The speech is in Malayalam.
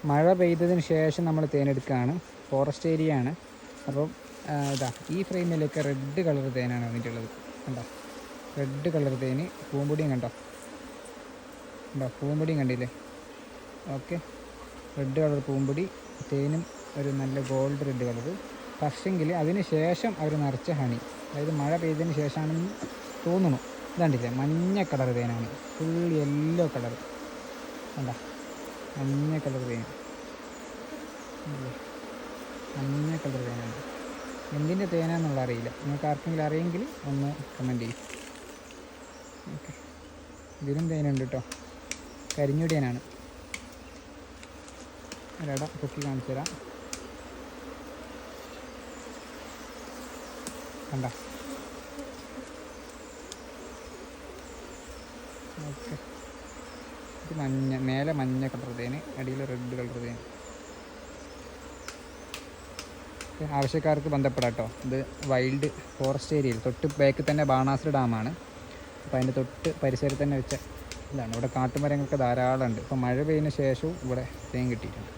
മഴ പെയ്തതിന് ശേഷം നമ്മൾ തേനെടുക്കുകയാണ്. ഫോറസ്റ്റ് ഏരിയ ആണ്. അപ്പം ഇതാ ഈ ഫ്രെയിമിലൊക്കെ റെഡ് കളർ തേനാണ് വന്നിട്ടുള്ളത്. കണ്ടോ, റെഡ് കളർ തേന്. പൂമ്പൊടിയും കണ്ടോ, പൂമ്പൊടിയും കണ്ടില്ലേ? ഓക്കെ, റെഡ് കളർ പൂമ്പൊടി, തേനും ഒരു നല്ല ഗോൾഡ് റെഡ് കളർ. പക്ഷെങ്കിൽ അതിന് ശേഷം അവർ നിറച്ച ഹണി, അതായത് മഴ പെയ്തതിന് ശേഷമാണെന്ന് തോന്നുന്നു. ഇതാണ്ടില്ലേ, മഞ്ഞ കളർ തേനാണ്, ഫുൾ യെല്ലോ കളർ. കണ്ടോ, മഞ്ഞ കളർ തേൻ, മഞ്ഞ കളർ തേനാണ്. എന്തിൻ്റെ തേനാന്നുള്ള അറിയില്ല. നിങ്ങൾക്ക് ആർക്കെങ്കിലും അറിയെങ്കിൽ ഒന്ന് കമൻറ്റ് ചെയ്യും. ഓക്കെ, ഇതിലും തേനുണ്ട് കേട്ടോ. കരിഞ്ഞുടിയനാണ്. ഒരട പൊക്കി കാണിച്ചു തരാം. കണ്ട, ഓക്കെ. ഇത് മഞ്ഞ, മേലെ മഞ്ഞ കളർ തേന്, അടിയിൽ റെഡ് കളർ തേൻ. ആവശ്യക്കാർക്ക് ബന്ധപ്പെടാം കേട്ടോ. ഇത് വൈൽഡ് ഫോറസ്റ്റ് ഏരിയയിൽ തൊട്ട് ബാക്കിൽ തന്നെ ബാണാസുര ഡാമാണ്. അപ്പോൾ അതിൻ്റെ തൊട്ട് പരിസരത്ത് തന്നെ വെച്ച ഇതാണ്. ഇവിടെ കാട്ടുമരങ്ങളൊക്കെ ധാരാളം ഉണ്ട്. ഇപ്പോൾ മഴ പെയ്യുന്ന ശേഷവും ഇവിടെ തേൻ കിട്ടിയിട്ടുണ്ട്.